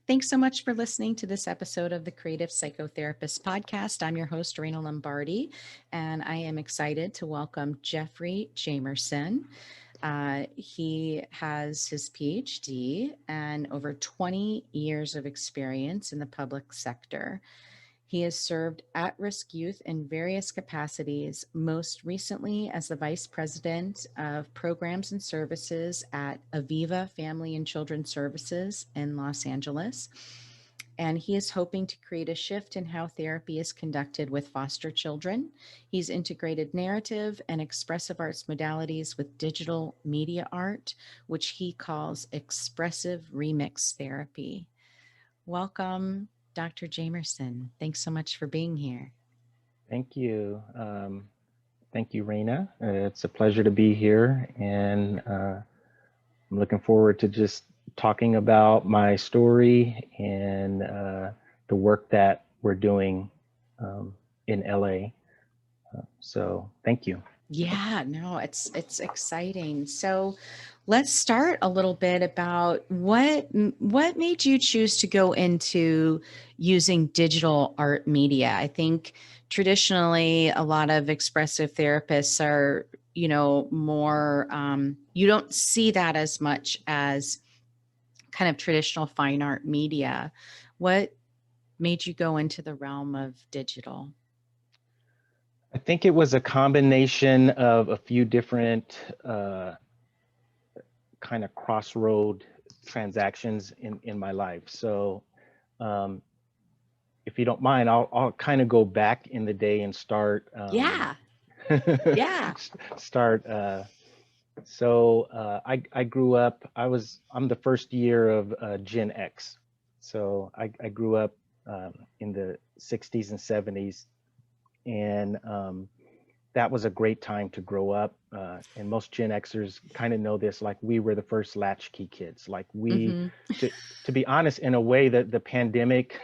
Thanks so much for listening to this episode of the Creative Psychotherapist Podcast. I'm your host, Raina Lombardi, and I am excited to welcome Jeffrey Jamerson. He has his PhD and over 20 years of experience in the public sector. He has served at-risk youth in various capacities, most recently as the Vice President of Programs and Services at Aviva Family and Children's Services in Los Angeles. And he is hoping to create a shift in how therapy is conducted with foster children. He's integrated narrative and expressive arts modalities with digital media art, which he calls Expressive Remix Therapy. Welcome, Dr. Jamerson. Thanks so much for being here. Thank you. Thank you, Raina. It's a pleasure to be here, and I'm looking forward to just talking about my story and the work that we're doing in LA. So thank you. Yeah, no, it's exciting. So let's start a little bit about what made you choose to go into using digital art media. I think traditionally a lot of expressive therapists are, more you don't see that as much as kind of traditional fine art media. What made you go into the realm of digital? I think it was a combination of a few different kind of crossroad transactions in my life. So if you don't mind, I'll kind of go back in the day and start. Yeah. Yeah. Start. I grew up. I'm the first year of Gen X. So I grew up in the 60s and 70s, and that was a great time to grow up. And most Gen Xers kind of know this. Like, we were the first latchkey kids. Like, to be honest, in a way, that the pandemic.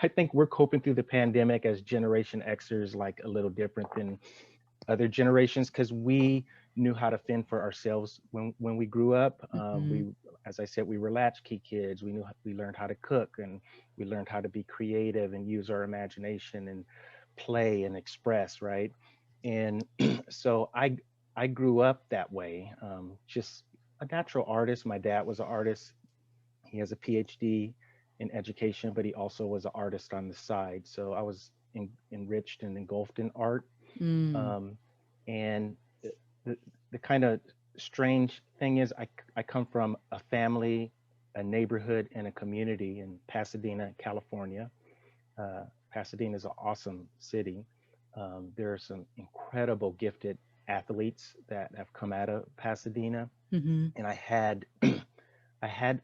I think we're coping through the pandemic as Generation Xers like a little different than other generations, because we knew how to fend for ourselves when we grew up. We, as I said, we were latchkey kids. We learned how to cook, and we learned how to be creative and use our imagination and play and express, right? And so I grew up that way, just a natural artist. My dad was an artist. He has a PhD in education, but he also was an artist on the side. So I was enriched and engulfed in art. And the kind of strange thing is, I come from a family, a neighborhood, and a community in Pasadena, California. Pasadena is an awesome city. There are some incredible gifted athletes that have come out of Pasadena. And I had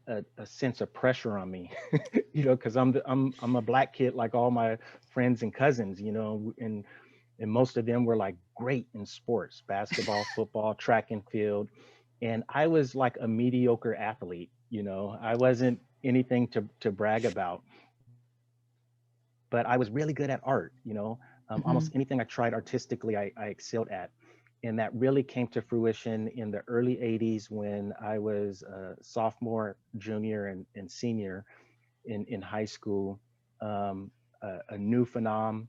a sense of pressure on me, because I'm a Black kid like all my friends and cousins, and most of them were like great in sports, basketball, football, track and field. And I was like a mediocre athlete, I wasn't anything to brag about, but I was really good at art, almost anything I tried artistically, I excelled at. And that really came to fruition in the early 80s when I was a sophomore, junior, and senior in high school. A new phenomenon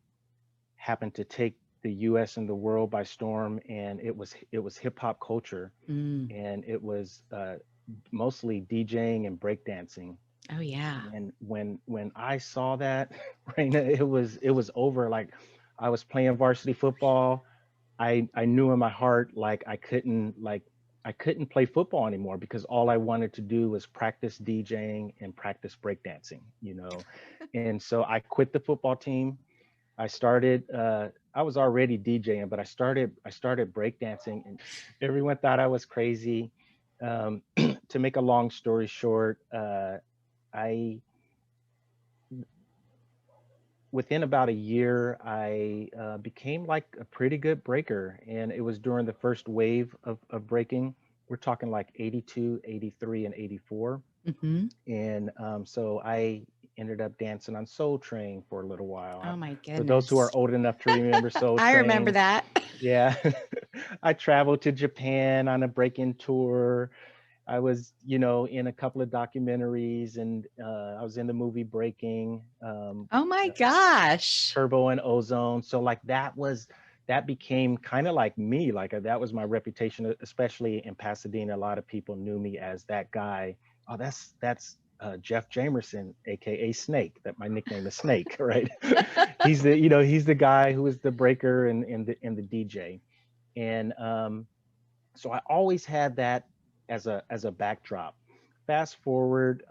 happened to take the US and the world by storm, and it was hip hop culture. And it was mostly DJing and breakdancing. Oh yeah. And when I saw that, Raina, it was over. Like, I was playing varsity football. I knew in my heart, like, I couldn't play football anymore, because all I wanted to do was practice DJing and practice breakdancing, And so I quit the football team. I started, I was already DJing, but I started breakdancing, and everyone thought I was crazy. To make a long story short, within about a year, I became like a pretty good breaker. And it was during the first wave of breaking. We're talking like 82, 83, and 84. And so I ended up dancing on Soul Train for a little while. Oh my goodness. For those who are old enough to remember Soul Train. I remember that. Yeah. I traveled to Japan on a break-in tour. I was, in a couple of documentaries, and I was in the movie Breaking, Oh my uh, gosh. Turbo and Ozone. So like that became kind of like me. Like that was my reputation, especially in Pasadena. A lot of people knew me as that guy. Oh, that's Jeff Jamerson, aka Snake. That my nickname is Snake, right? He's the guy who is the breaker and the DJ. And so I always had that as a backdrop. Fast forward,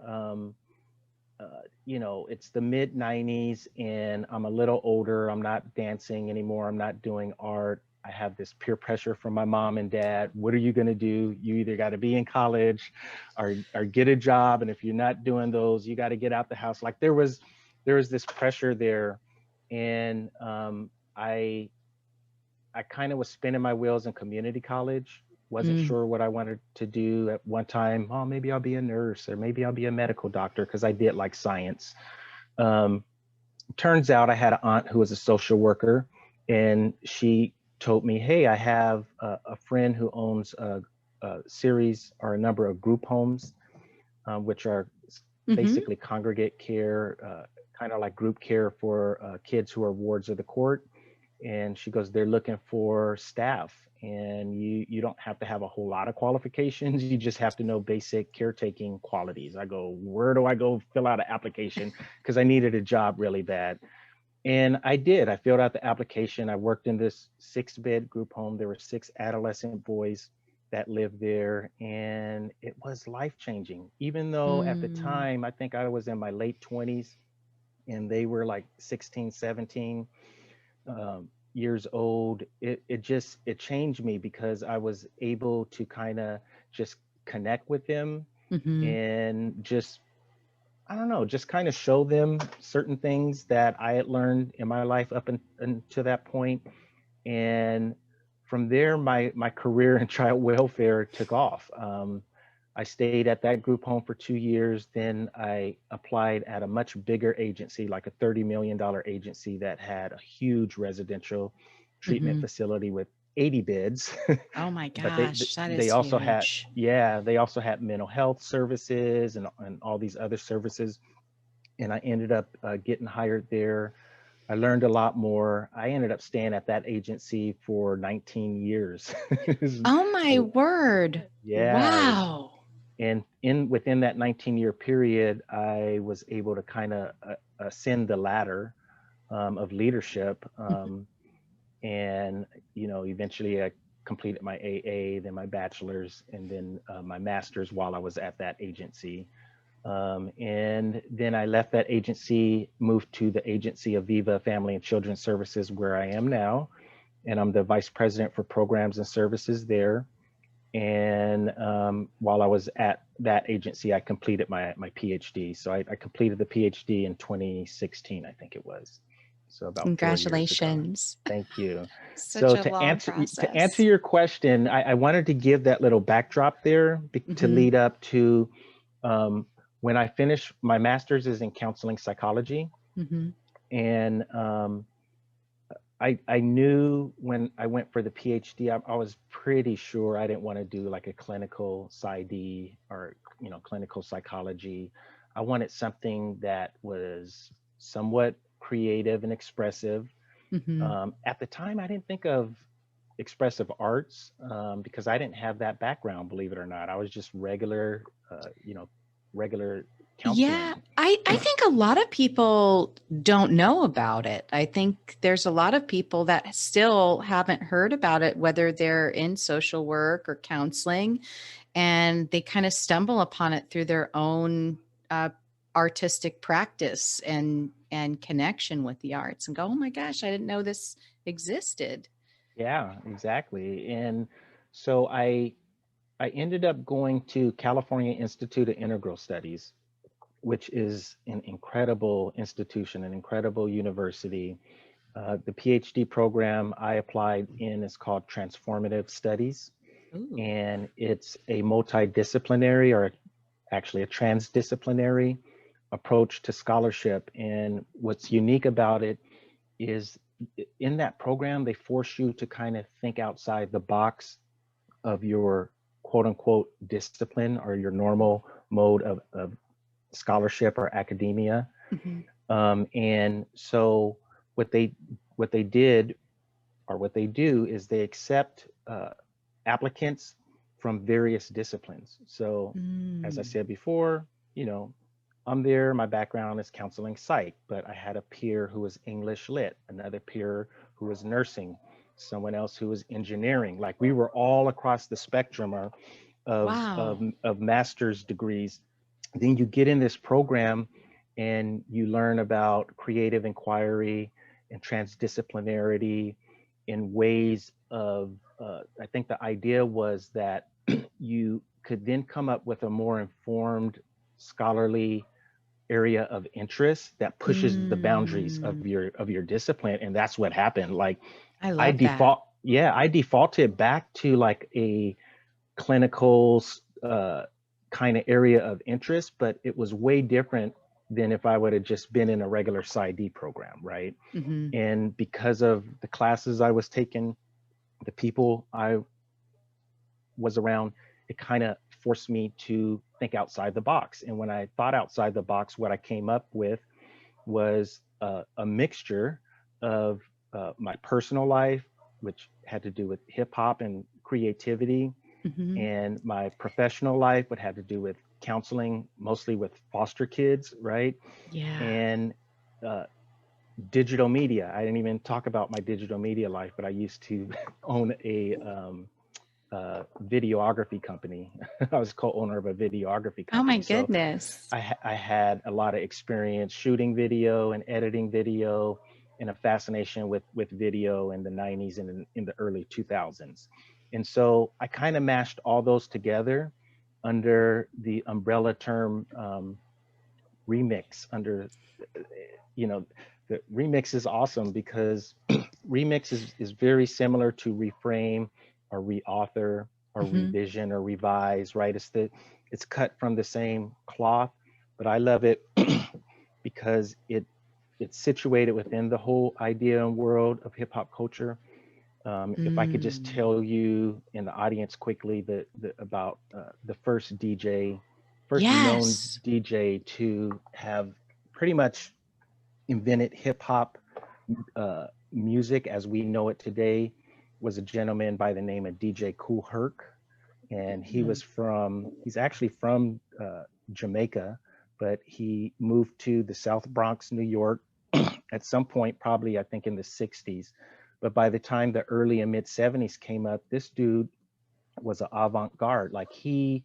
it's the mid 90s and I'm a little older. I'm not dancing anymore. I'm not doing art. I have this peer pressure from my mom and dad. What are you going to do? You either got to be in college or get a job. And if you're not doing those, you got to get out the house. Like there was this pressure there. And I kind of was spinning my wheels in community college. Wasn't Mm, sure what I wanted to do at one time. Oh, maybe I'll be a nurse or maybe I'll be a medical doctor because I did like science. Um, Turns out I had an aunt who was a social worker, and she told me, "Hey, I have a friend who owns a series or a number of group homes, which are mm-hmm. basically congregate care, kind of like group care for kids who are wards of the court." And she goes, they're looking for staff, and you don't have to have a whole lot of qualifications. You just have to know basic caretaking qualities. I go, where do I go fill out an application? Because I needed a job really bad. And I did. I filled out the application. I worked in this 6-bed group home. There were 6 adolescent boys that lived there, and it was life changing. Even though at the Mm, time, I think I was in my late 20s and they were like 16, 17 years old. It changed me because I was able to kind of just connect with them mm-hmm. and just, I don't know, just kind of show them certain things that I had learned in my life until that point. And from there, my career in child welfare took off. I stayed at that group home for 2 years. Then I applied at a much bigger agency, like a $30 million agency that had a huge residential treatment Mm-hmm. facility with 80 beds. Oh my But gosh, that is they also had, huge. yeah, they also had mental health services and all these other services. And I ended up getting hired there. I learned a lot more. I ended up staying at that agency for 19 years. Oh my A- word. yeah, Wow. and within that 19-year period, I was able to kind of ascend the ladder of leadership, and eventually I completed my AA, then my bachelor's, and then my master's while I was at that agency. And then I left that agency, moved to the agency Aviva Family and Children's Services, where I am now, and I'm the vice president for programs and services there. And while I was at that agency, I completed my PhD. So I completed the PhD in 2016, I think it was. So about 4 years ago. Congratulations. Thank you. Such So a long to answer process. your question, I wanted to give that little backdrop there to Mm-hmm. lead up to um, when I finished my master's is in counseling psychology, Mm-hmm. and I knew when I went for the PhD, I was pretty sure I didn't want to do like a clinical PsyD or clinical psychology. I wanted something that was somewhat creative and expressive. Mm-hmm. At the time, I didn't think of expressive arts because I didn't have that background, believe it or not. I was just regular Yeah, counseling. I think a lot of people don't know about it. I think there's a lot of people that still haven't heard about it, whether they're in social work or counseling, and they kind of stumble upon it through their own uh, artistic practice and connection with the arts, and go, "Oh my gosh, I didn't know this existed." Yeah, exactly. And so I ended up going to California Institute of Integral Studies, which is an incredible institution, an incredible university. The PhD program I applied in is called Transformative Studies, Ooh. and it's a multidisciplinary, or actually a transdisciplinary approach to scholarship. And what's unique about it is in that program, they force you to kind of think outside the box of your quote unquote discipline or your normal mode of scholarship or academia. Mhm. And so what they did or what they do is they accept applicants from various disciplines. So as I Mm. said before, you know, I'm there, my background is counseling psych, but I had a peer who was English lit, another peer who was nursing, someone else who was engineering. Like we were all across the spectrum Wow. of master's degrees. Then you get in this program and you learn about creative inquiry and transdisciplinarity in ways of, I think the idea was that you could then come up with a more informed scholarly area of interest that pushes the boundaries Mm. of your discipline. And that's what happened. Like I love that. I defaulted back to like a clinical kind of area of interest, but it was way different than if I would have just been in a regular PsyD program, right? Hmm. And because of the classes I was taking, the people I was around, it kind of forced me to think outside the box. And when I thought outside the box, what I came up with was a mixture of my personal life, which had to do with hip hop and creativity, Hmm. and my professional life, what had to do with counseling, mostly with foster kids, right? Yeah. And uh, digital media. I didn't even talk about my digital media life, but I used to own a videography company. I was co-owner of a videography Oh my company. So goodness. I had a lot of experience shooting video and editing video and a fascination with video in the 90s and in the early 2000s. And so I kind of mashed all those together under the umbrella term remix under, you know, the remix is awesome because remix is very similar to reframe or reauthor or Hmm. revision or revise, right? It's cut from the same cloth, but I love it because it's situated within the whole idea and world of hip hop culture. If I could just Mm. tell you in the audience quickly about the first known Yes. DJ to have pretty much invented hip hop music as we know it today was a gentleman by the name of DJ Kool Herc, and Mm. he's actually from Jamaica, but he moved to the South Bronx, New York, at some point, probably I think in the '60s. But by the time the early and mid '70s came up, this dude was an avant-garde. Like he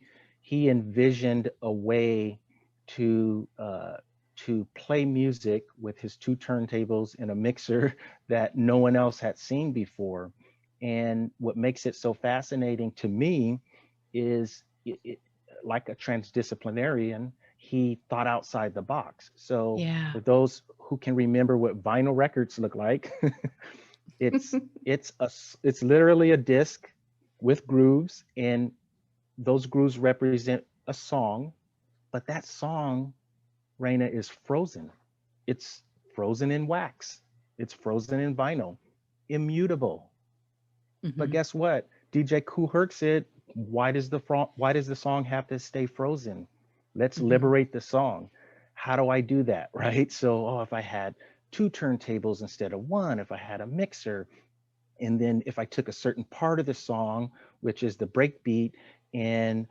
envisioned a way to to play music with his two turntables and a mixer that no one else had seen before. And what makes it so fascinating to me is like a transdisciplinarian, he thought outside the box. So Yeah. for those who can remember what vinyl records look like, it's it's literally a disc with grooves, and those grooves represent a song, but that song, Raina, is frozen. It's frozen in wax. It's frozen in vinyl, immutable. But Hmm. guess what? DJ Kool Herc said, why does the song have to stay frozen? Let's Hmm. liberate the song. How do I do that? Right? So, oh, if I had two turntables instead of one, if I had a mixer, and then if I took a certain part of the song, which is the breakbeat, and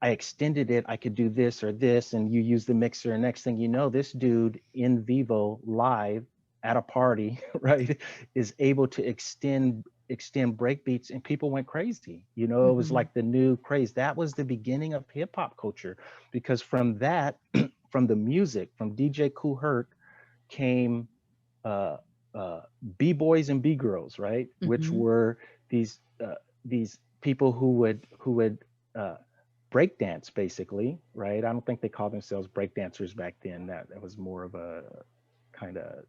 I extended it, I could do this or this, and you use the mixer, and next thing you know, this dude in vivo live at a party, right, is able to extend breakbeats, and people went crazy. You know, it was Hmm. like the new craze. That was the beginning of hip hop culture, because from that, from the music, from DJ Kool Herc came uh, uh, b-boys and b-girls, right? Which Hmm. were these these people who would uh, break dance, basically, right? I don't think they called themselves break dancers back then. That was more of a kind of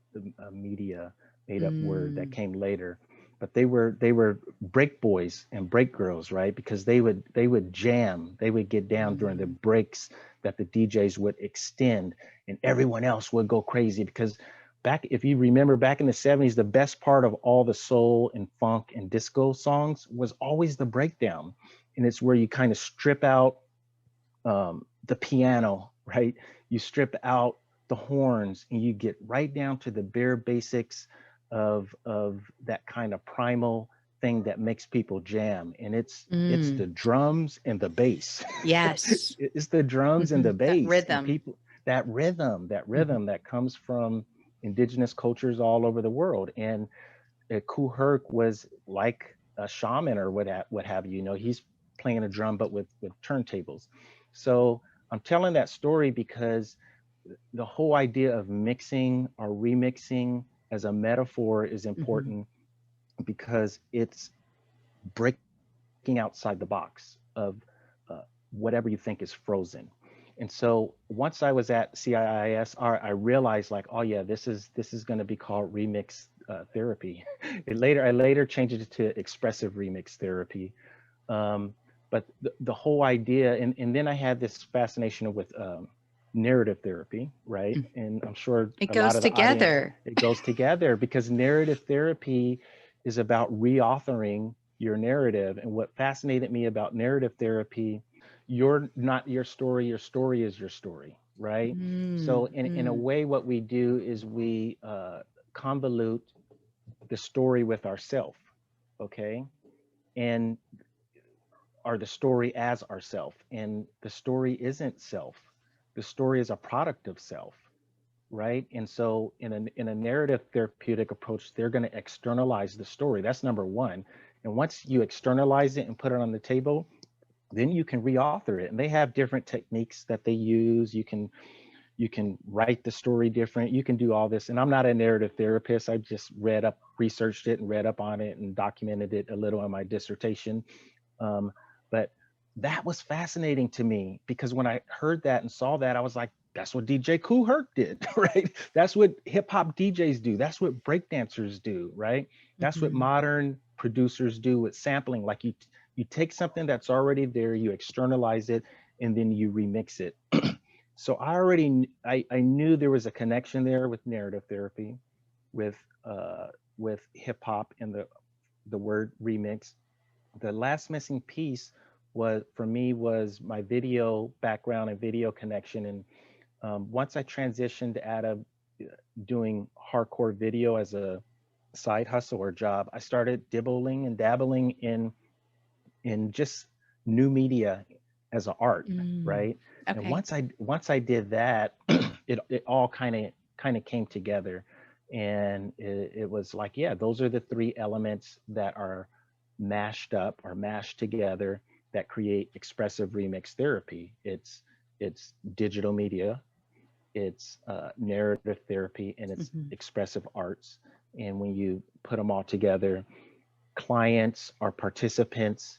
a media made up word that Mm. came later. But they were break boys and break girls, right? Because they would jam, they would get down during the Mm. breaks that the DJs would extend, and everyone else would go crazy because back, if you remember back in the 70s, the best part of all the soul and funk and disco songs was always the breakdown. And it's where you kind of strip out the piano, right? You strip out the horns and you get right down to the bare basics of that kind of primal thing that makes people jam. And it's the drums and the bass. Yes. It's the drums and the That bass and rhythm. people, that rhythm that comes from indigenous cultures all over the world. And Kool Herc was like a shaman or what have you. You know, he's playing a drum but with turntables. So I'm telling that story because the whole idea of mixing or remixing as a metaphor is important because it's breaking outside the box of whatever you think is frozen. And so once I was at CIISR, I realized like, oh yeah, this is going to be called remix therapy. I later changed it to expressive remix therapy. But the whole idea, and then I had this fascination with narrative therapy, right? And I'm sure It a lot goes of the audience, together. it goes together because narrative therapy is about reauthoring your narrative. And what fascinated me about narrative therapy, you're not your story is your story, right? So in a way, what we do is we convolute the story with ourself, okay? And are the story as ourself. And the story isn't self. The story is a product of self, right? And so in a narrative therapeutic approach, they're going to externalize the story. That's number one. And once you externalize it and put it on the table, then you can reauthor it. And they have different techniques that they use. You can write the story different. You can do all this. And I'm not a narrative therapist. I just researched it and read up on it and documented it a little in my dissertation. But that was fascinating to me because when I heard that and saw that, I was like, that's what DJ Kool Herc did, right? That's what hip hop DJs do. That's what breakdancers do, right? That's what modern producers do with sampling. Like you take something that's already there, you externalize it, and then you remix it. So I knew there was a connection there with narrative therapy, with hip hop and the word remix. The last missing piece was for me was my video background and video connection. And once I transitioned out of doing hardcore video as a side hustle or job, I started dibbling and dabbling in just new media as an art, right? Okay. And once I did that, it all kind of came together, and it was like, yeah, those are the three elements that are mashed up or mashed together that create expressive remix therapy. It's digital media, it's narrative therapy, and it's expressive arts. And when you put them all together, clients or participants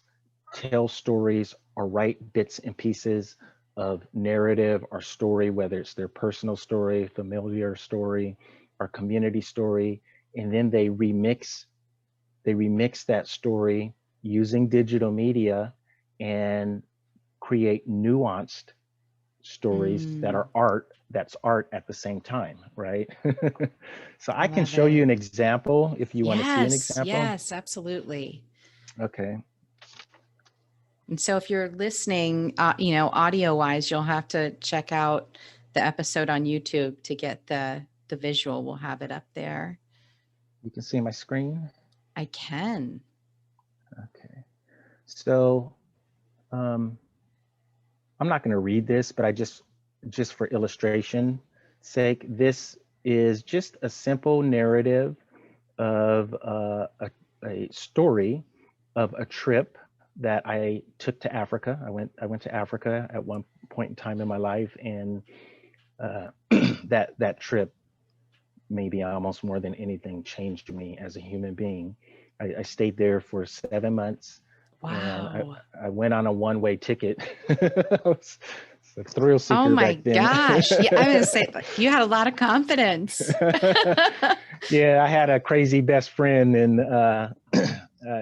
tell stories or write bits and pieces of narrative or story, whether it's their personal story, familiar story, or community story, and then they remix that story using digital media and create nuanced stories that are that's art at the same time, right? So I can show you an example if you want to see an example. Yes, absolutely. Okay. And so if you're listening, audio wise, you'll have to check out the episode on YouTube to get the visual. We'll have it up there. You can see my screen? I can. Okay. So I'm not going to read this, but I just for illustration sake, this is just a simple narrative of a story of a trip that I took to Africa. I went to Africa at one point in time in my life, and that trip, maybe almost more than anything, changed me as a human being. I stayed there for 7 months. Wow. And I went on a one-way ticket. It's a thrill seeker back then. Oh my gosh. Yeah, I was gonna say, you had a lot of confidence. Yeah, I had a crazy best friend, and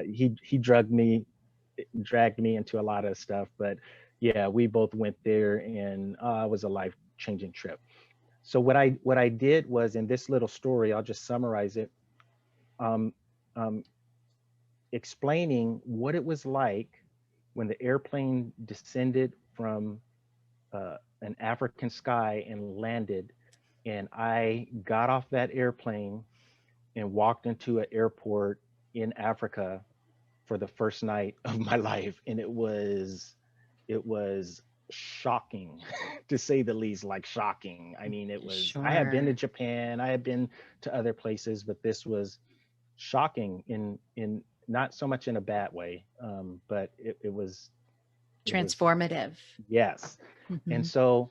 he dragged me into a lot of stuff. But yeah, we both went there, and it was a life-changing trip. So what I did was, in this little story, I'll just summarize it, um, um, explaining what it was like when the airplane descended from an African sky and landed, and I got off that airplane and walked into an airport in Africa for the first night of my life, and it was shocking to say the least. Like, shocking. I mean, it was, I had been to Sure. Japan, I had been to other places, but this was shocking in not so much in a bad way, but it was Transformative. yes. And Hmm.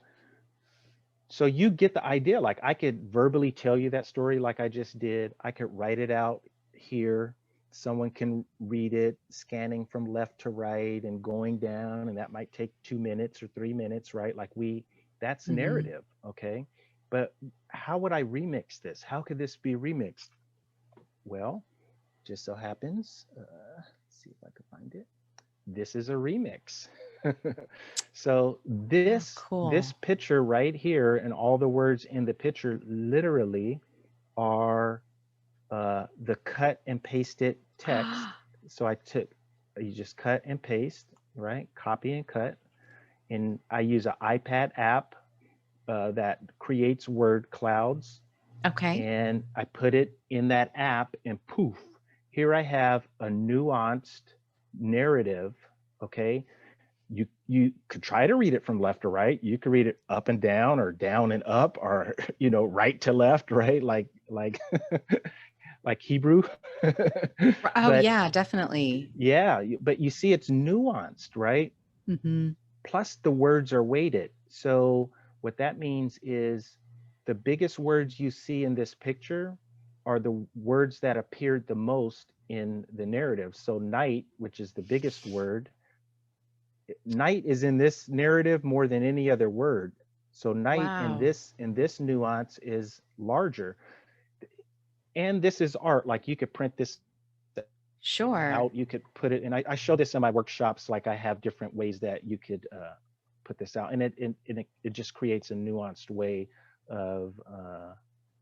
so you get the idea. Like, I could verbally tell you that story like I just did. I could write it out here. Someone can read it, scanning from left to right and going down, and that might take 2 minutes or 3 minutes, right? Like, that's Hmm. narrative, okay? But how would I remix this? How could this be remixed? Well, just so happens, let's see if I could find it. This is a remix. So Oh, this cool. picture right here, and all the words in the picture literally are the cut and pasted text. So you just cut and paste, right? Copy and cut. And I use an iPad app that creates word clouds, Okay. and I put it in that app, and poof, here I have a nuanced narrative. Okay, you could try to read it from left to right. You could read it up and down, or down and up, or right to left, right? Like like Hebrew. Oh, But yeah, definitely. yeah, but you see, it's nuanced, right? Hmm. Plus the words are weighted. So what that means is, the biggest words you see in this picture are the words that appeared the most in the narrative. So night, which is the biggest word, night is in this narrative more than any other word. So night Wow. in this nuance is larger. And this is art. Like, you could print this Sure. out, you could put it, and I show this in my workshops. Like, I have different ways that you could put this out, and it just creates a nuanced way of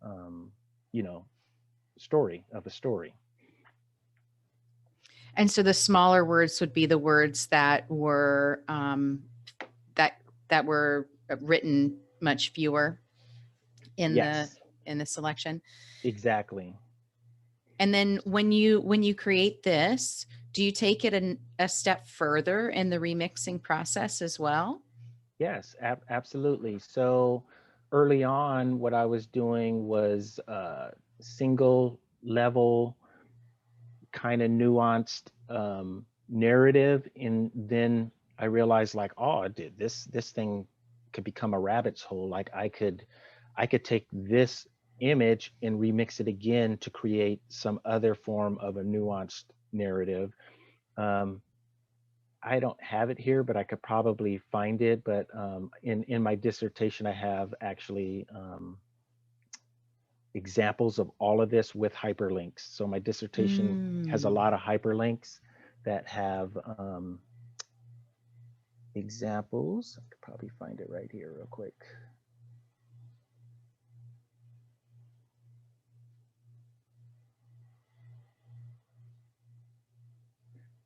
um, you know story of a story. And so the smaller words would be the words that that were written much fewer in the Yes, selection. exactly. And then when you create this, do you take it a step further in the remixing process as well? Yes, absolutely. So early on, what I was doing was single level, kind of nuanced narrative, and then I realized, like, oh, dude, this thing could become a rabbit's hole. Like, I could take this image and remix it again to create some other form of a nuanced narrative. um, I don't have it here, but I could probably find it. But in my dissertation, I have actually examples of all of this with hyperlinks. So my dissertation has a Mm. lot of hyperlinks that have examples. I could probably find it right here real quick.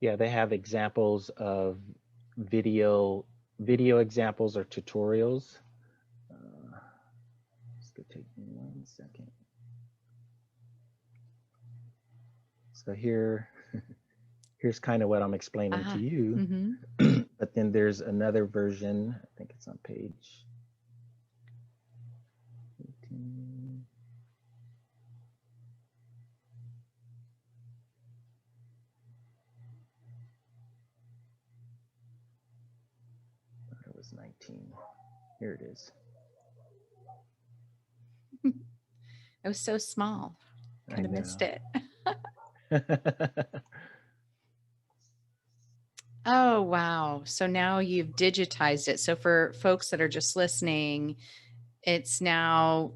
Yeah, they have examples of video examples or tutorials. This could take me 1 second. So here's kind of what I'm explaining to Ah. you. Mm-hmm. But then there's another version. I think it's on page 18. I thought it was 19. Here it is. It was so small. I Kind of missed know. it. Oh, wow. So now you've digitized it. So for folks that are just listening, it's now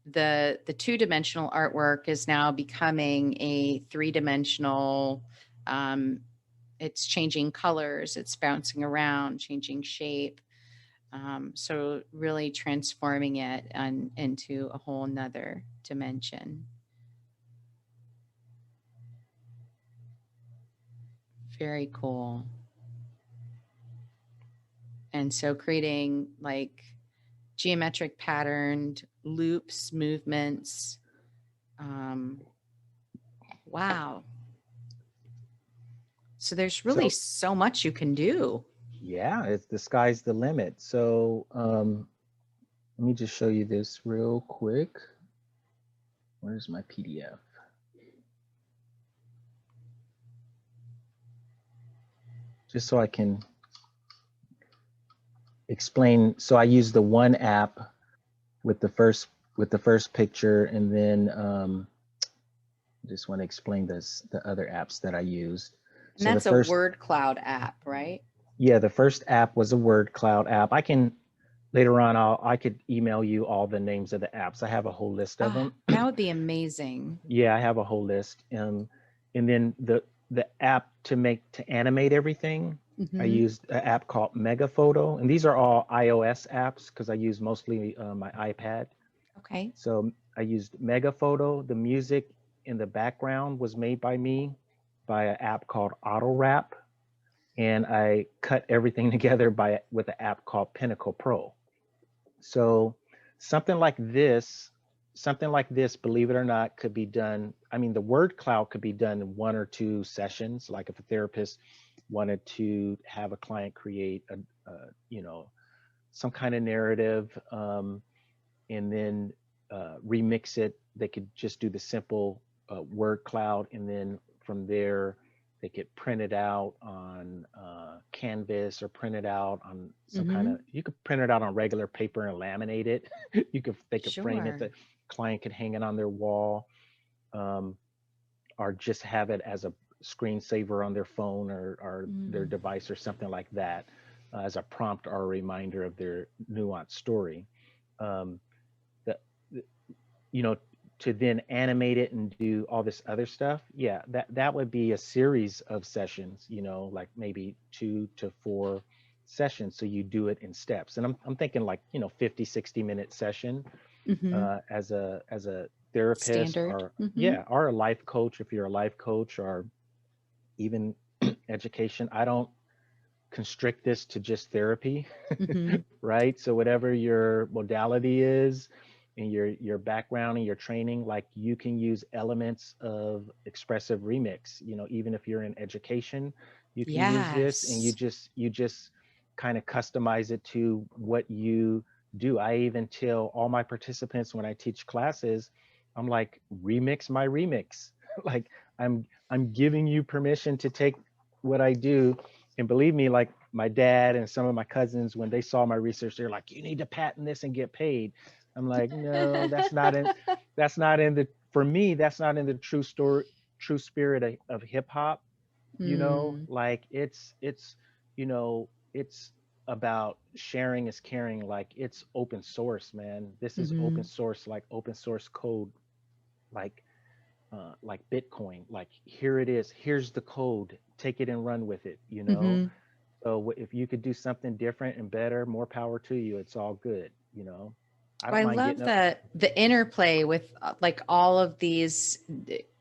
the two-dimensional artwork is now becoming a three-dimensional. Um, it's changing colors, it's bouncing around, changing shape. So really transforming it into a whole nother dimension. Very cool. And so creating like geometric patterned loops, movements. Um, wow. So there's really So so much you can do. yeah, it's the sky's the limit. So let me just show you this real quick. Where's my PDF? Just so I can explain. So I use the one app with the first picture, and then just want to explain the other apps that I used. And So the that's a first, word cloud app, right? yeah, the first app was a word cloud app. I can later on I could email you all the names of the apps. I have a whole list of Ah, them. that would be amazing. Yeah, I have a whole list. And then the app to animate everything, I Hmm. used an app called Mega Photo, and these are all iOS apps because I use mostly my iPad. Okay. So I used Mega Photo. The music in the background was made by me by an app called Auto Wrap, and I cut everything together with an app called Pinnacle Pro. So something like this, something like this, believe it or not, could be done. I mean, the word cloud could be done in 1 or 2 sessions. Like if a therapist wanted to have a client create you know, some kind of narrative, and then remix it, they could just do the simple word cloud, and then from there they could print it out on canvas or print it out on some kind Hmm. of, you could print it out on regular paper and laminate it. They could frame it, Sure. the client could hang it on their wall, um, or just have it as a screensaver on their phone or their Mm. device or something like that, as a prompt or a reminder of their nuanced story. um, the, you know, to then animate it and do all this other stuff, yeah, that would be a series of sessions, you know, like maybe 2 to 4 sessions. So you do it in steps, and I'm thinking like, you know, 50, 60 minute session, Hmm. as a therapist, Standard. or Hmm. yeah, or a life coach, if you're a life coach, or even education. I don't constrict this to just therapy. Hmm. Right? So whatever your modality is, and your background and your training, like you can use elements of expressive remix. You know, even if you're in education, you can use this, and you Yes. just kind of customize it to what you do. I even tell all my participants when I teach classes, I'm like, remix my remix. Like I'm giving you permission to take what I do. And believe me, like my dad and some of my cousins, when they saw my research, they're like, you need to patent this and get paid. I'm like, no, that's not in the, for me, that's not in the true spirit of hip hop. You know, Mm. like it's, you know, it's about sharing is caring. Like it's open source, man. This is open Hmm. source, like open source code, like Bitcoin. Like here it is. Here's the code. Take it and run with it. You know. Hmm. So if you could do something different and better, more power to you. It's all good. You know. I don't I mind love getting up. the interplay with like all of these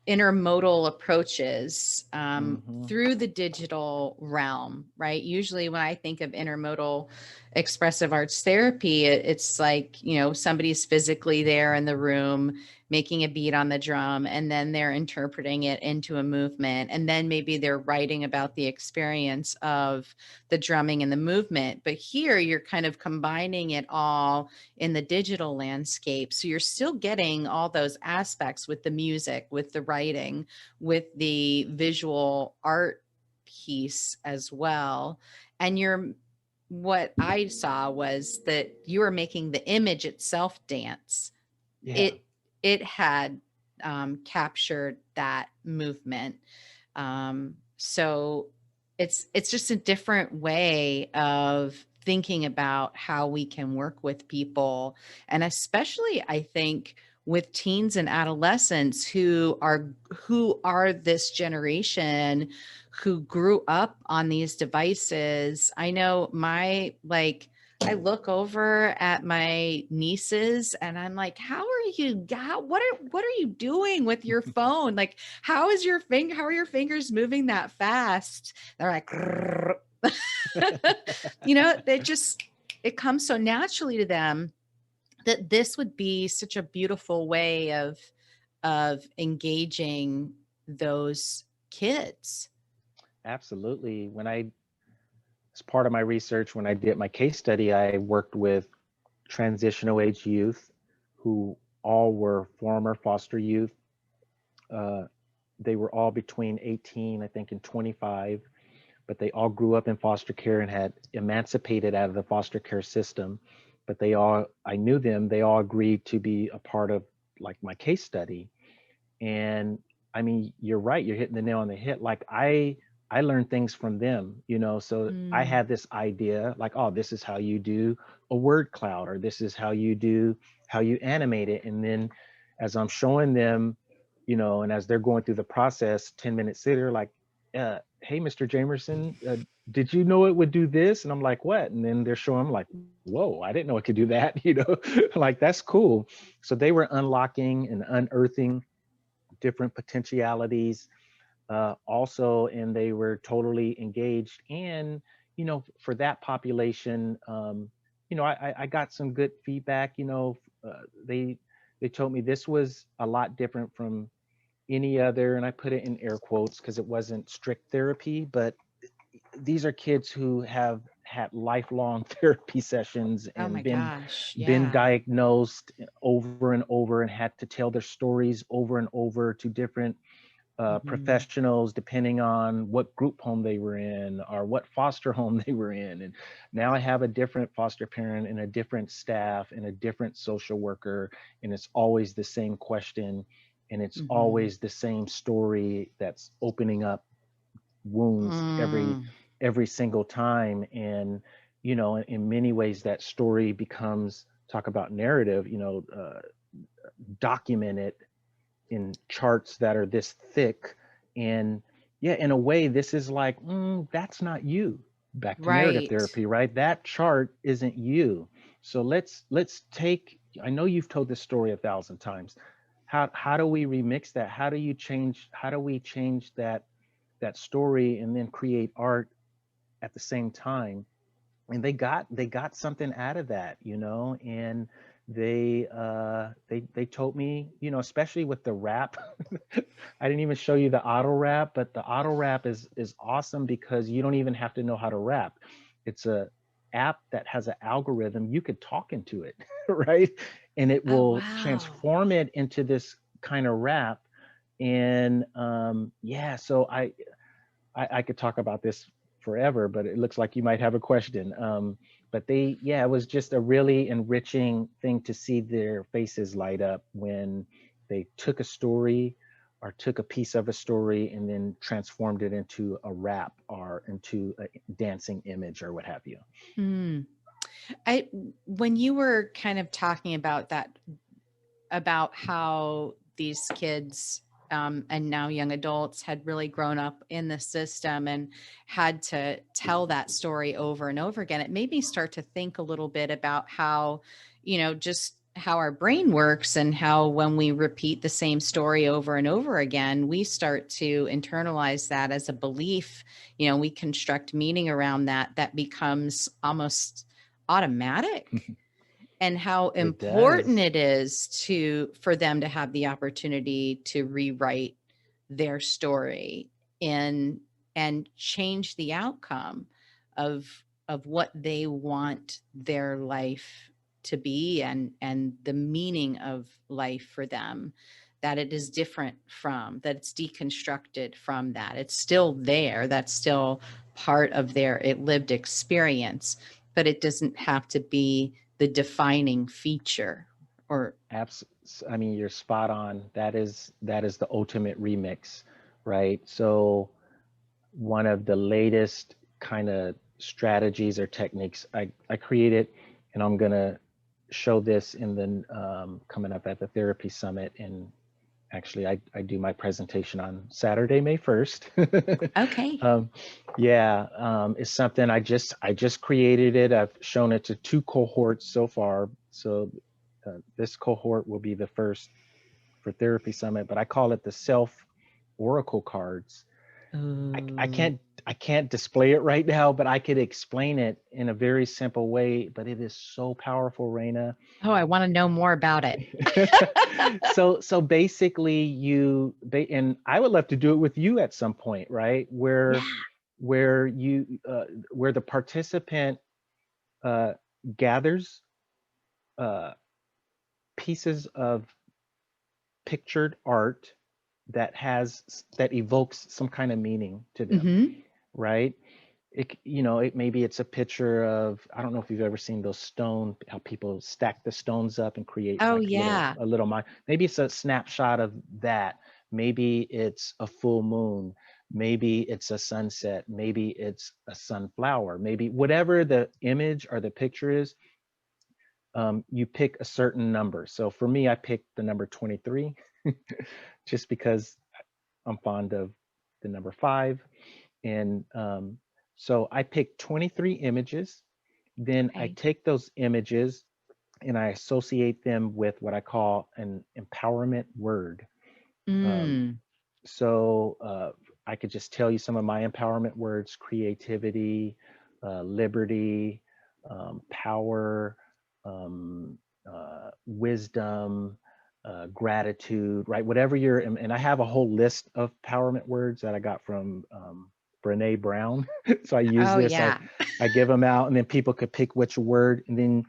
intermodal approaches Hmm. through the digital realm, right? Usually, when I think of intermodal expressive arts therapy, it's like, you know, somebody's physically there in the room making a beat on the drum, and then they're interpreting it into a movement. And then maybe they're writing about the experience of the drumming and the movement. But here you're kind of combining it all in the digital landscape. So you're still getting all those aspects with the music, with the writing, with the visual art piece as well. And what I saw was that you were making the image itself dance. Yeah. It had captured that movement. So it's just a different way of thinking about how we can work with people, and especially I think with teens and adolescents who are this generation who grew up on these devices. I know my like I look over at my nieces and I'm like, what are you doing with your phone? Like, how are your fingers moving that fast? They're like, it comes so naturally to them that this would be such a beautiful way of engaging those kids. Absolutely. As part of my research, when I did my case study, I worked with transitional age youth who all were former foster youth. Uh, they were all between 18, I think, and 25, but they all grew up in foster care and had emancipated out of the foster care system. But I knew them, they all agreed to be a part of like my case study. And I mean, you're right, you're hitting the nail on the head. Like I learned things from them, so I Mm, had this idea like, oh, this is how you do a word cloud, or this is how you animate it. And then as I'm showing them, and as they're going through the process, 10 minutes later, like, hey, Mr. Jamerson, did you know it would do this? And I'm like, what? And then they're showing, I'm like, whoa, I didn't know it could do that, like, that's cool. So they were unlocking and unearthing different potentialities, also, and they were totally engaged. And for that population, I got some good feedback. They told me this was a lot different from any other, and I put it in air quotes because it wasn't strict therapy, but these are kids who have had lifelong therapy sessions oh and my gosh. been Yeah. diagnosed over and over, and had to tell their stories over and over to different Mhm. professionals, depending on what group home they were in or what foster home they were in. And now I have a different foster parent and a different staff and a different social worker, and it's always the same question, and it's Mhm. always the same story that's opening up wounds Mm, every single time. And in many ways that story becomes, talk about narrative, documented in charts that are this thick. And yeah, in a way, this is like, that's not you. Back to narrative right. therapy, right? That chart isn't you. So let's take, I know you've told this story 1,000 times. How do we remix that? How do we change that story and then create art at the same time? And they got something out of that, and they told me, especially with the rap. I didn't even show you the auto rap, but the auto rap is awesome because you don't even have to know how to rap. It's a app that has an algorithm. You could talk into it, right? And it Oh, will wow. transform it into this kind of rap. And yeah, so I could talk about this forever, but it looks like you might have a question. But yeah, it was just a really enriching thing to see their faces light up when they took a story or took a piece of a story and then transformed it into a rap or into a dancing image or what have you. Mm. I When you were kind of talking about that, about how these kids, and now young adults had really grown up in the system and had to tell that story over and over again, it made me start to think a little bit about how, just how our brain works, and how when we repeat the same story over and over again, we start to internalize that as a belief. We construct meaning around that becomes almost automatic, and how It important does. it is for them to have the opportunity to rewrite their story and change the outcome of what they want their life to be, and the meaning of life for them, that it is different from that, it's deconstructed from that, it's still there, that's still part of their lived experience, but it doesn't have to be the defining feature. Or Abs- I mean, you're spot on. That is the ultimate remix, right? So one of the latest kind of strategies or techniques I created, and I'm gonna show this in the coming up at the therapy summit in Actually, I do my presentation on Saturday, May 1st. Okay. Yeah, it's something I just created it. I've shown it to 2 cohorts so far. So this cohort will be the first for Therapy Summit, but I call it the Self Oracle cards. I, I Ooh. can't I can't display it right now, but I could explain it in a very simple way. But it is so powerful, Raina. Oh, I want to know more about it. So basically and I would love to do it with you at some point, right? Yeah. Where the participant uh, gathers uh, pieces of pictured art that evokes some kind of meaning to them, Mm-hmm. right? Maybe it's a picture of, I don't know if you've ever seen those stone, how people stack the stones up and create Oh, like yeah. a little mind. Maybe it's a snapshot of that. Maybe it's a full moon. Maybe it's a sunset. Maybe it's a sunflower. Maybe whatever the image or the picture is, you pick a certain number. So for me, I picked the number 23 just because I'm fond of the number 5. And so I pick 23 images. Then I Okay. take those images and I associate them with what I call an empowerment word. Um, Mm. so I could just tell you some of my empowerment words: creativity, liberty, power, um, wisdom, gratitude, right? Whatever and I have a whole list of empowerment words that I got from Brene Brown. So I use Oh, this, yeah. I give them out, and then people could pick which word. And then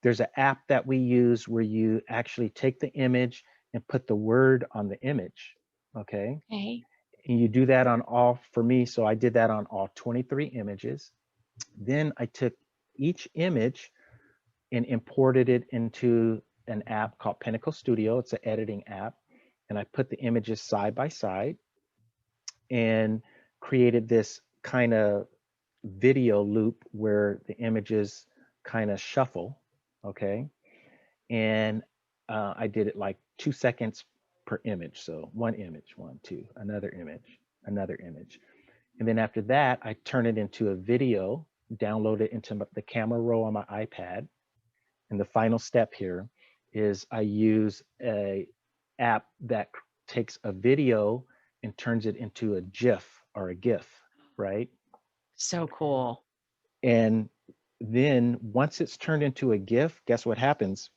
there's an app that we use where you actually take the image and put the word on the image. Okay. Okay. And you do that on all, for me. So I did that on all 23 images. Then I took each image and imported it into an app called Pinnacle Studio. It's an editing app. And I put the images side by side and created this kind of video loop where the images kind of shuffle. Okay. And I did it like 2 seconds per image. So one image, one, two, another image, another image. And then after that, I turn it into a video, download it into the camera roll on my iPad. And the final step here is I use a app that takes a video and turns it into a GIF or a GIF, right? So cool. And then once it's turned into a GIF, guess what happens?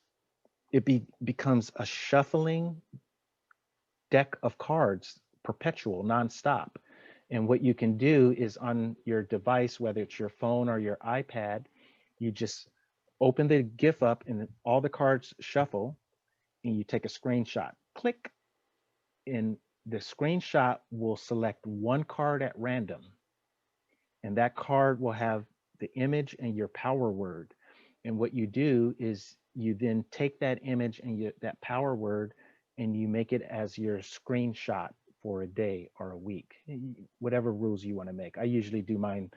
Becomes a shuffling deck of cards, perpetual, nonstop. And what you can do is on your device, whether it's your phone or your iPad, you just open the GIF up and all the cards shuffle, and you take a screenshot. Click, and the screenshot will select one card at random, and that card will have the image and your power word. And what you do is you then take that image and that power word and you make it as your screenshot for a day or a week, whatever rules you want to make. I usually do mine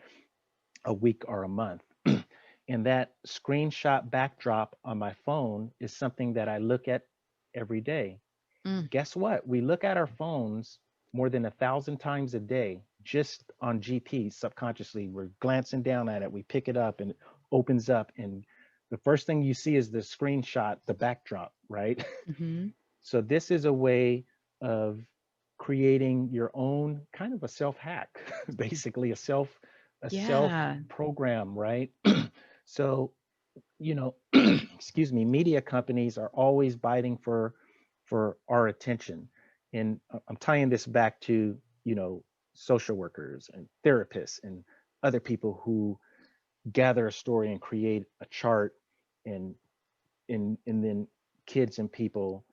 a week or a month. And that screenshot backdrop on my phone is something that I look at every day. Mm. Guess what? We look at our phones more than 1,000 times a day, just on GP subconsciously. We're glancing down at it. We pick it up and it opens up. And the first thing you see is the screenshot, the backdrop, right? Mm-hmm. So this is a way of creating your own kind of a self hack, basically a self Yeah. program, right? So, excuse me, media companies are always biting for our attention. And I'm tying this back to, social workers and therapists and other people who gather a story and create a chart, and and then kids and people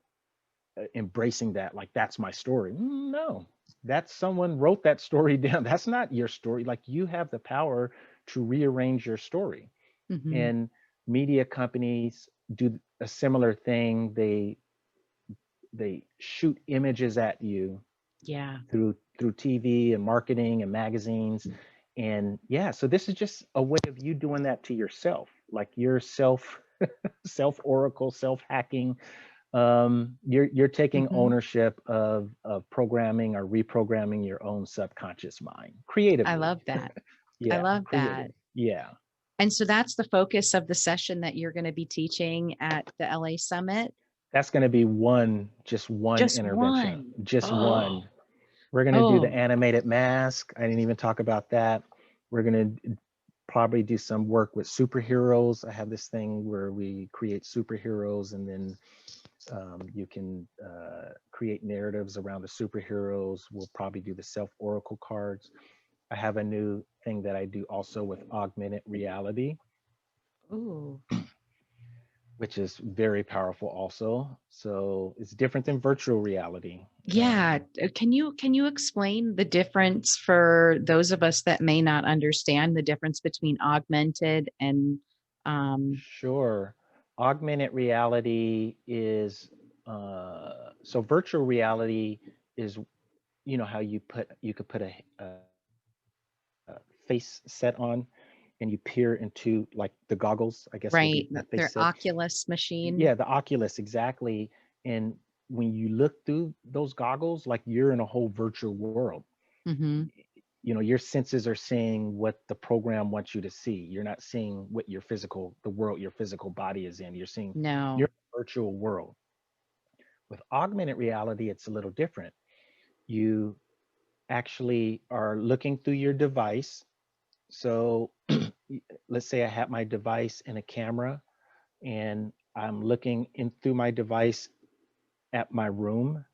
embracing that, like that's my story. No, that's someone wrote that story down. That's not your story. Like, you have the power to rearrange your story. Mm-hmm. And media companies do a similar thing. They shoot images at you Yeah. through TV and marketing and magazines. And yeah, so this is just a way of you doing that to yourself, like your self oracle, self hacking. You're taking Hmm. ownership of programming or reprogramming your own subconscious mind I creatively. love that. I Yeah, love that. creative. Yeah, And so that's the focus of the session that you're going to be teaching at the LA Summit. that's going to be just one Just intervention, one. just Oh, one. We're going to do the oh, animated mask. I didn't even talk about that. We're going to probably do some work with superheroes. I have this thing where we create superheroes, and then you can create narratives around the superheroes. We'll probably do the self oracle cards. I have a new thing that I do also with augmented reality, ooh. which is very powerful also. So it's different than virtual reality. Yeah. Can you explain the difference for those of us that may not understand the difference between augmented and um Sure. Augmented reality is so virtual reality is, you know, how you could put a face set on and you peer into like the goggles, I guess would right, be the face their set. Oculus machine? Yeah, the Oculus, exactly. And when you look through those goggles, like you're in a whole virtual world. Mhm. You know, your senses are seeing what the program wants you to see. You're not seeing what the world your physical body is in. You're seeing your No. virtual world. With augmented reality, it's a little different. You actually are looking through your device. So let's say I have my device in a camera and I'm looking in through my device at my room,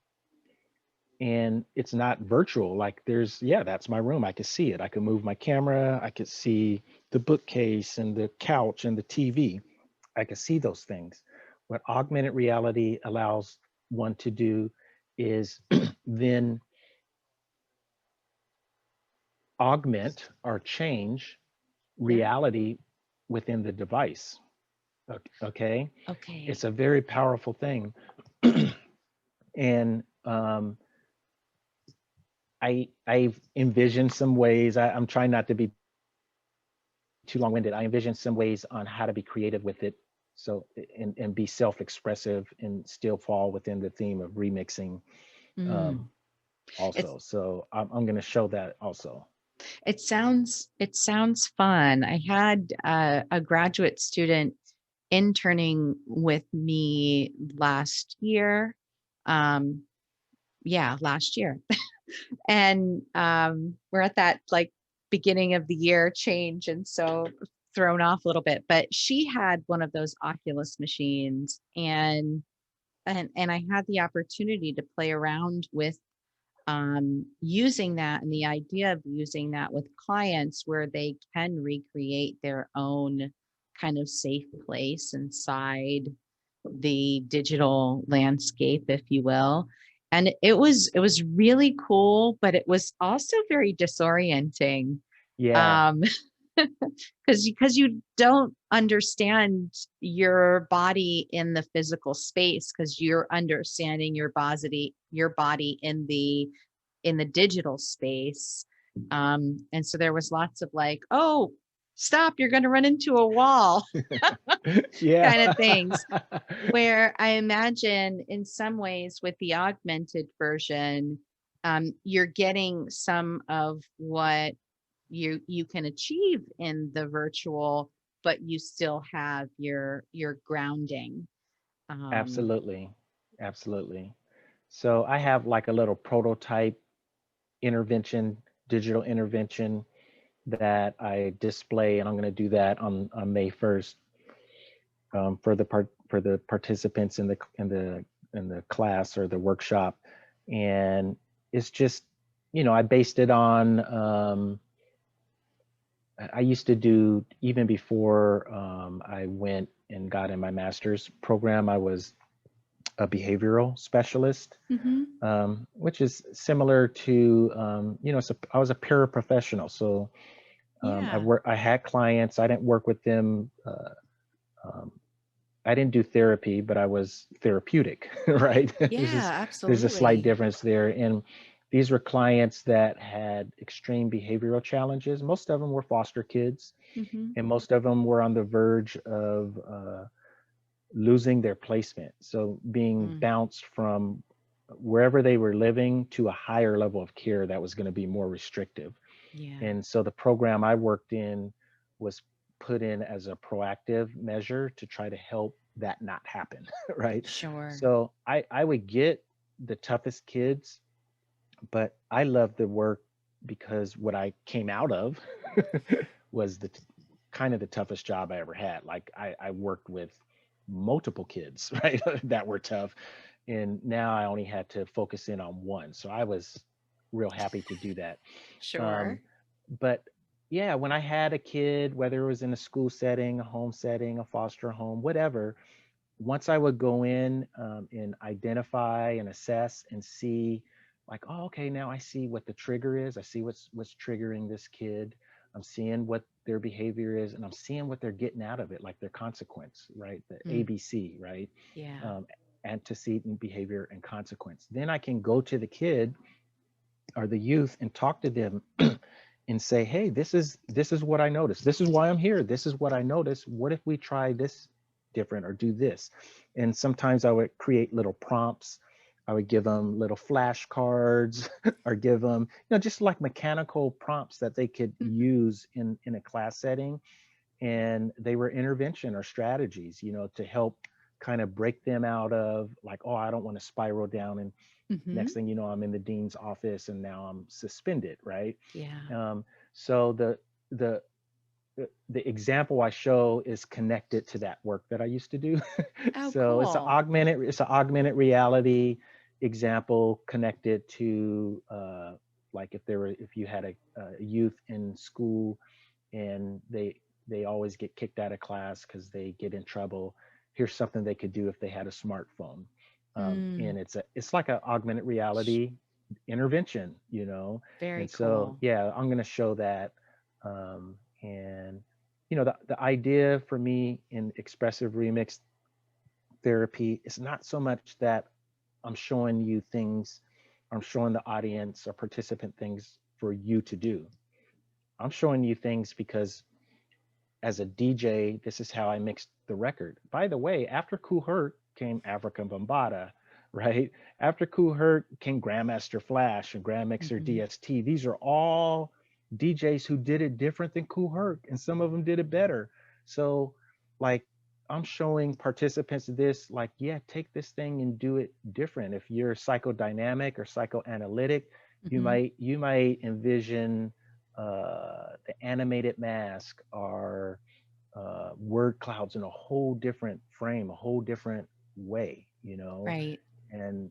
and it's not virtual. Like yeah, that's my room. I could see it. I could move my camera. I could see the bookcase and the couch and the TV. I could see those things. What augmented reality allows one to do is then augment or change Yeah. reality within the device. Okay. Okay. It's a very powerful thing. And I've envisioned some ways. I'm trying not to be too long-winded. I envision some ways on how to be creative with it, so and be self-expressive and still fall within the theme of remixing Mm. um, It's also. So I'm going to show that also. it sounds fun. I had a graduate student interning with me last year. Um, yeah, last year. And we're at that like beginning of the year change. And so thrown off a little bit. But she had one of those Oculus machines and I had the opportunity to play around with using that and the idea of using that with clients where they can recreate their own kind of safe place inside the digital landscape, if you will. And it was really cool, but it was also very disorienting. Yeah, Um, because you don't understand your body in the physical space because you're understanding your body in the digital space. And so there was lots of like, oh, stop, you're going to run into a wall yeah, kind of things. Where I imagine in some ways with the augmented version, you're getting some of what you can achieve in the virtual, but you still have your grounding. Um, absolutely, absolutely. So I have like a little prototype intervention, digital intervention that I display, and I'm going to do that on May 1st for the participants in the class or the workshop. And it's just, I based it on I used to do, even before I went and got in my master's program, I was a behavioral specialist, mhm. which is similar to, so I was a paraprofessional. So Yeah, I had clients. I didn't work with them. Um, I didn't do therapy, but I was therapeutic, right? yeah, There's a slight absolutely. difference there. And these were clients that had extreme behavioral challenges. Most of them were foster kids, Hmm. and most of them were on the verge of losing their placement. So being Mm, bounced from wherever they were living to a higher level of care that was going to be more restrictive. yeah. And so the program I worked in was put in as a proactive measure to try to help that not happen, right? Sure. So I would get the toughest kids, but I loved the work because what I came out of was kind of the toughest job I ever had. Like I worked with multiple kids, right, that were tough, and now I only had to focus in on one. So I was real happy to do that. Sure. Um, but yeah, when I had a kid, whether it was in a school setting, a home setting, a foster home, whatever, once I would go in and identify and assess and see, like, oh, okay, now I see what the trigger is. I see what's triggering this kid. I'm seeing what their behavior is, and I'm seeing what they're getting out of it, like their consequence, right? The Mm, ABC, right? yeah. Um, Antecedent behavior and consequence. Then I can go to the kid or the youth and talk to them and say, hey, this is what I noticed. This is why I'm here. This is what I noticed. What if we try this different or do this? And sometimes I would create little prompts. I would give them little flashcards or give them, just like mechanical prompts that they could Mhm. use in a class setting. And they were intervention or strategies, to help kind of break them out of like, oh, I don't want to spiral down, and next Mhm. thing you know, I'm in the dean's office and now I'm suspended, right? Yeah. um, so the the example I show is connected to that work that I used to do. Oh, So cool. it's an augmented reality example connected to like if you had a youth in school and they always get kicked out of class because they get in trouble. Here's something they could do if they had a smartphone. Mm, And it's like an augmented sh- reality intervention, very and so cool. yeah, I'm going to show that. And the idea for me in expressive remix therapy is not so much that I'm showing you things, I'm showing the audience or participant things for you to do. I'm showing you things because as a DJ, this is how I mixed the record. By the way, after Kool Herc came African Bambaataa, right? After Kool Herc came Grandmaster Flash and Grandmixer Mhm. DST. These are all DJs who did it different than Kool Herc, and some of them did it better. So, like, I'm showing participants this, like, yeah, take this thing and do it different. If you're psychodynamic or psychoanalytic, Mhm. you might envision the animated mask or word clouds in a whole different frame, a whole different way, Right. And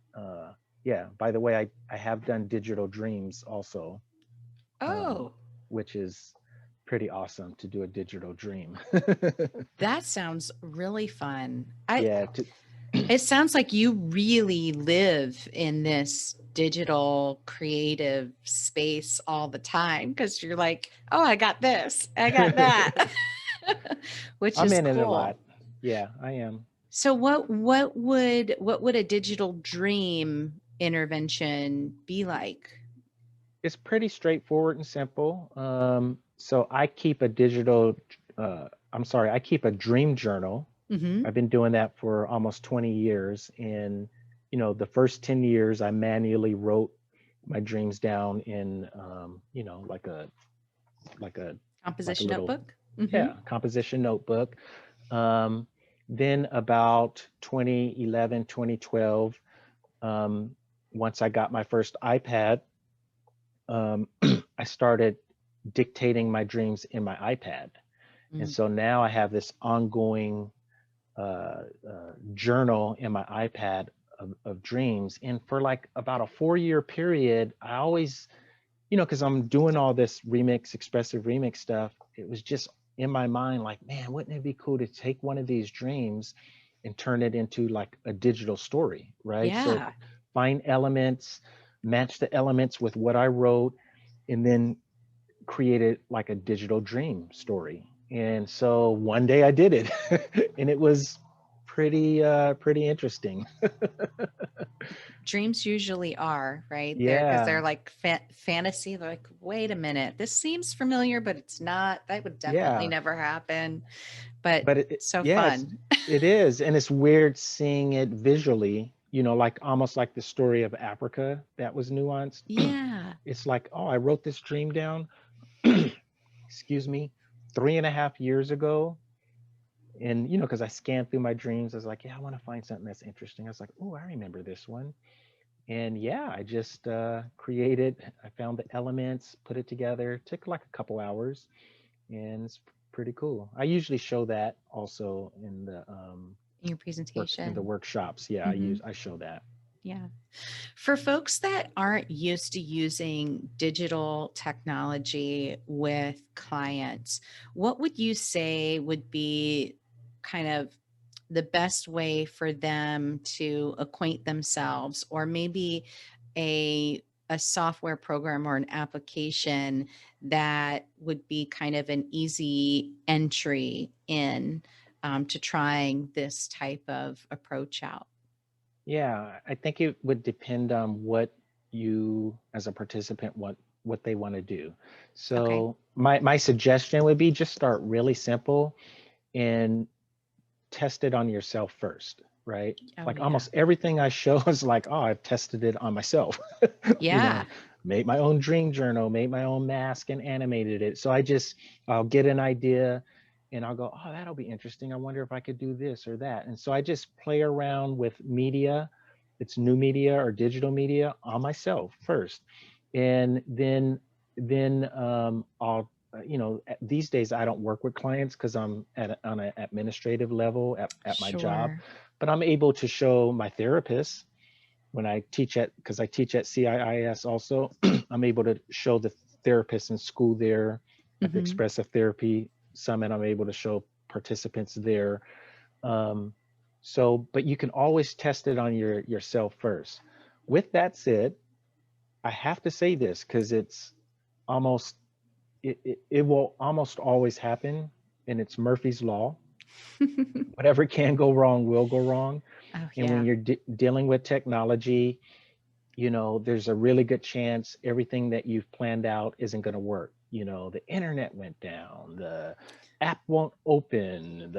yeah, by the way, I have done digital dreams also, um, Oh, which is pretty awesome to do a digital dream. that sounds really fun. I Yeah, It sounds like you really live in this digital creative space all the time because you're like, "Oh, I got this. I got that." Which I'm is in it a cool. lot. Yeah, I am. So what would a digital dream intervention be like? It's pretty straightforward and simple. So I keep a I keep a dream journal. Mhm. I've been doing that for almost 20 years. And, the first 10 years, I manually wrote my dreams down in, like a, like a Composition little, notebook? Mhm. yeah, composition notebook. Um, then about 2011, 2012, um, once I got my first iPad, I started dictating my dreams in my iPad. And Mm. so now I have this ongoing journal in my iPad of dreams. And for like about a 4-year period, I always, because I'm doing all this expressive remix stuff, it was just in my mind like, man, wouldn't it be cool to take one of these dreams and turn it into like a digital story, right? So Yeah. find elements, match the elements with what I wrote, and then created like a digital dream story. And so one day I did it and it was pretty interesting. Dreams usually are, right? They're because Yeah, they're like fantasy. They're like, wait a minute, this seems familiar, but it's not. That would definitely yeah. never happen. But But so yes, fun. it is. And it's weird seeing it visually, like almost like the story of Africa that was nuanced. Yeah. It's like, oh, I wrote this dream down, excuse me, 3.5 years ago. And, because I scanned through my dreams, I was like, yeah, I want to find something that's interesting. I was like, oh, I remember this one. And yeah, I just created, I found the elements, put it together, took like a couple hours, and it's pretty cool. I usually show that also in the In your presentation. workshops. Yeah, Hmm. I show that. Yeah. For folks that aren't used to using digital technology with clients, what would you say would be kind of the best way for them to acquaint themselves, or maybe a a software program or an application that would be kind of an easy entry in to trying this type of approach out? Yeah, I think it would depend on what you as a participant what they want to do. Okay. So my suggestion would be just start really simple and test it on yourself first, right? Oh, Like yeah. almost everything I show is like, oh, I've tested it on myself. you Yeah. know, made my own dream journal, made my own mask and animated it. So I'll get an idea and I'll go, oh, that'll be interesting. I wonder if I could do this or that. And so I just play around with media, it's new media or digital media on myself first. And then I'll these days I don't work with clients because I'm on an administrative level at my job, Sure. but I'm able to show my therapists when I teach because I teach at CIIS also. I'm able to show the therapists in school there at the Hmm. Expressive Therapy Summit. I'm able to show participants there. Um, but you can always test it on yourself first. With that said, I have to say this because almost it will almost always happen, and it's Murphy's law. Whatever can go wrong will go wrong. Oh, And when yeah. you're dealing with technology, there's a really good chance everything that you've planned out isn't going to work. The internet went down, the app won't open,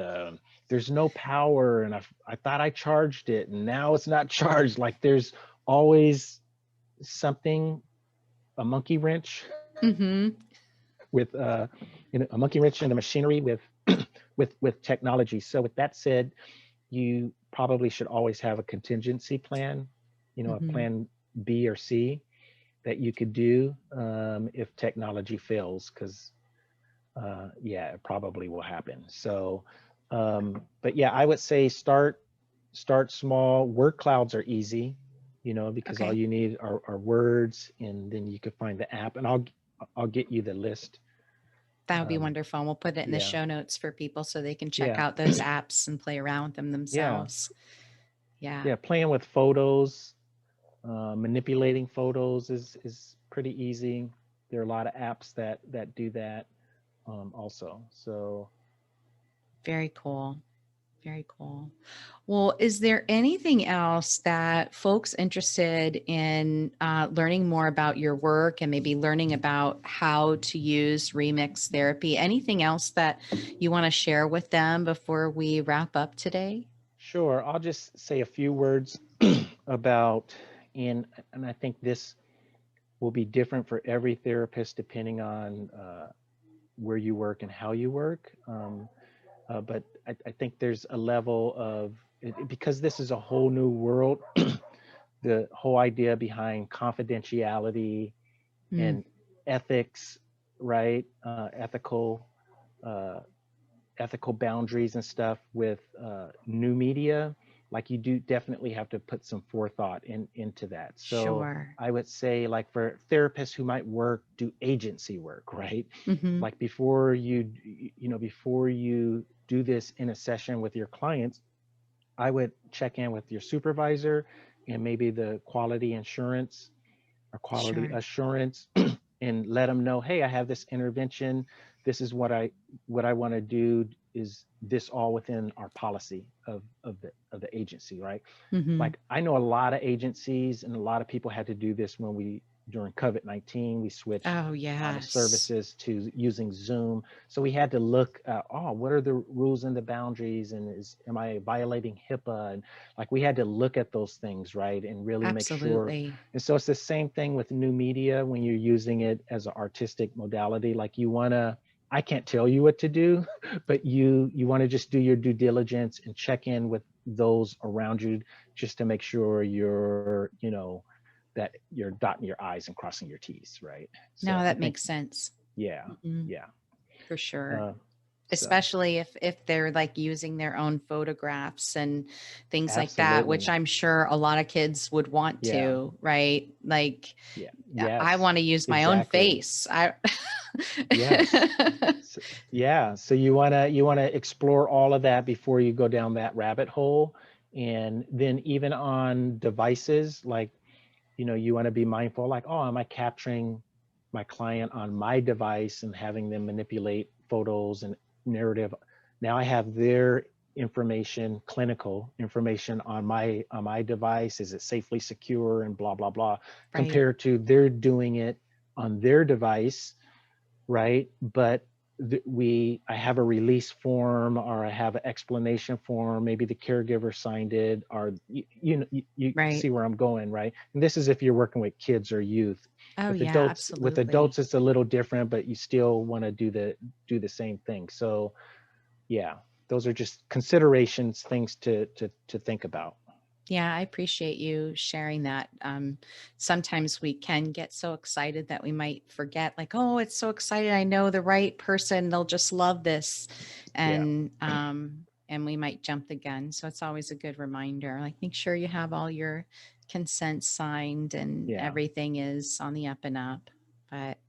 there's no power, and I thought I charged it, and now it's not charged. Like there's always something, a monkey wrench Hmm. with a monkey wrench in the machinery with with technology. So with that said, you probably should always have a contingency plan, a Hmm. plan B or C that you could do if technology fails, because yeah, it probably will happen. So, but yeah, I would say start small. Word clouds are easy, because all Okay. you need are words, and then you could find the app, and I'll get you the list. That would be Um, wonderful. And we'll put it in the yeah, show notes for people so they can check yeah, out those apps and play around with them yeah, themselves. Yeah. yeah. Playing with photos, manipulating photos is pretty easy. There are a lot of apps that do that also. So Very cool. Very cool. Well, is there anything else that folks interested in learning more about your work and maybe learning about how to use remix therapy? Anything else that you want to share with them before we wrap up today? sure, I'll just say a few words about, and I think this will be different for every therapist depending on where you work and how you work. But I think there's a level of because this is a whole new world. The whole idea behind confidentiality Mm, and ethics, right? Uh, ethical boundaries and stuff with new media. Like you do definitely have to put some forethought into that. So sure. I would say, like for therapists who might do agency work, right? Hmm. Like before you do this in a session with your clients, I would check in with your supervisor and maybe the quality insurance or quality Sure. assurance and let them know, hey, I have this intervention. This is what I want to do. Is this all within our policy of the agency, right? Hmm. Like I know a lot of agencies and a lot of people had to do this when during COVID-19, we switched Oh, a lot of yes. services to using Zoom. So we had to look at, what are the rules and the boundaries, and am I violating HIPAA? And like we had to look at those things, right? And really make sure. Absolutely. And so it's the same thing with new media when you're using it as an artistic modality. Like I can't tell you what to do, but you want to just do your due diligence and check in with those around you just to make sure that you're dotting your I's and crossing your T's, right? No, So I that think, makes sense. yeah, Hmm. yeah. For sure. Uh, so Especially if they're like using their own photographs and things like that, which absolutely, I'm sure a lot of kids would want yeah, to, right? Like yeah, I yes, want to use my own exactly, face. I yes. So, yeah, so you wanna explore all of that before you go down that rabbit hole, and then even on devices, like you want to be mindful, like, oh, am I capturing my client on my device and having them manipulate photos and narrative? Now I have their information, clinical information on my device. Is it safely secure and blah, blah, blah, Right. compared to they're doing it on their device, right? But I have a release form, or I have an explanation form. Maybe the caregiver signed it, or you Right. see where I'm going, right? And this is if you're working with kids or youth. Oh With yeah, adults, absolutely. it's a little different, but you still want to do the same thing. So yeah, those are just considerations, things to think about. Yeah, I appreciate you sharing that. Sometimes we can get so excited that we might forget, like, oh, it's so excited. I know the right person. They'll just love this. Yeah, And we might jump the gun. So it's always a good reminder. Like make sure you have all your consents signed and yeah, everything is on the up and up. But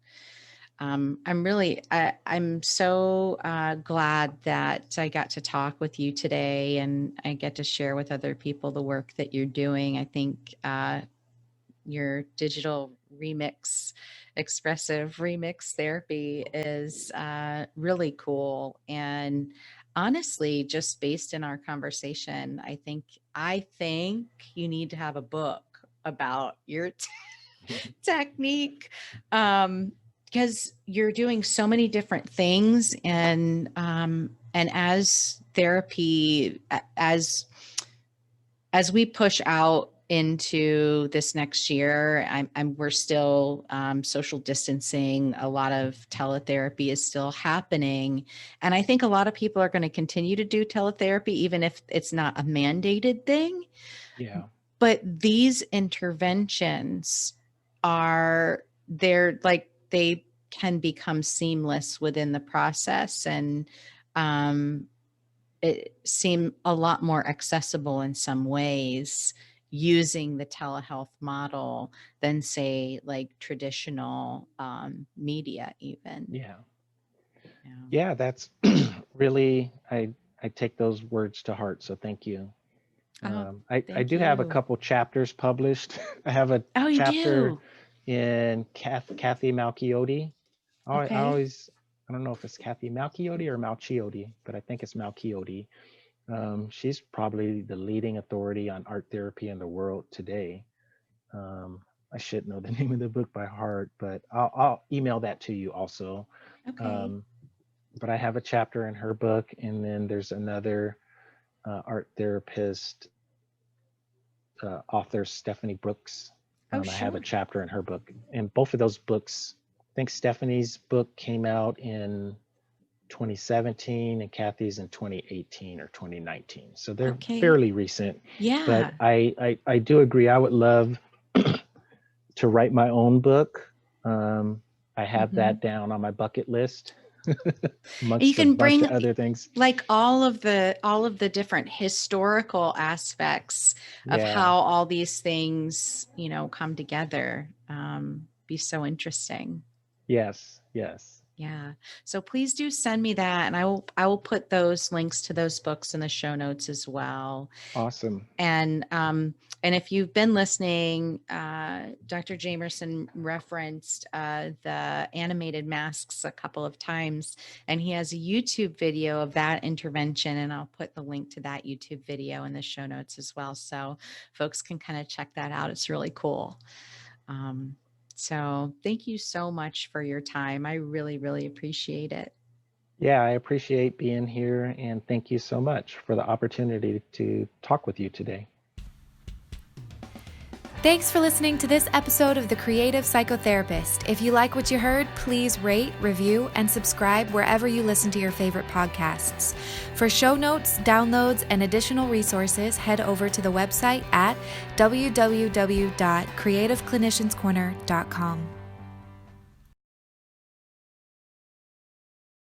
I'm so glad that I got to talk with you today and I get to share with other people the work that you're doing. I think your digital expressive remix therapy is really cool. And honestly, just based in our conversation, I think you need to have a book about your technique, because you're doing so many different things, and as therapy, as we push out into this next year, we're still social distancing. A lot of teletherapy is still happening, and I think a lot of people are going to continue to do teletherapy even if it's not a mandated thing. yeah, But these interventions they're like they can become seamless within the process, and um, it seem a lot more accessible in some ways using the telehealth model than say like traditional media even. yeah, Yeah. yeah. That's really, I take those words to heart. So thank you. Oh, I thank do have a you. couple chapters published. I have a Oh, you chapter do. in Kathy Malchiotti. I Okay. always, I don't know if it's Kathy Malchiotti or Malchiotti, but I think it's Malchiotti. She's probably the leading authority on art therapy in the world today. Um, I should know the name of the book by heart, but I'll email that to you also. Okay. Um, but I have a chapter in her book, and then there's another art therapist, author Stephanie Brooks. Oh, I have a sure. chapter in her book, and both of those books. I think Stephanie's book came out in 2017, and Kathy's in 2018 or 2019. So they're Okay. fairly recent. But Yeah. I do agree. I would love to write my own book. I have Hmm. that down on my bucket list You amongst a can bunch bring of other things. like all of the different historical aspects of Yeah. how all these things, come together. Be so interesting. Yes. Yes. Yeah. So please do send me that, and I will put those links to those books in the show notes as well. Awesome. And if you've been listening, Dr. Jamerson referenced the animated masks a couple of times, and he has a YouTube video of that intervention, and I'll put the link to that YouTube video in the show notes as well, so folks can kind of check that out. It's really cool. So thank you so much for your time. I really, really appreciate it. Yeah, I appreciate being here, and thank you so much for the opportunity to talk with you today. Thanks for listening to this episode of The Creative Psychotherapist. If you like what you heard, please rate, review, and subscribe wherever you listen to your favorite podcasts. For show notes, downloads, and additional resources, head over to the website at www.creativeclinicianscorner.com.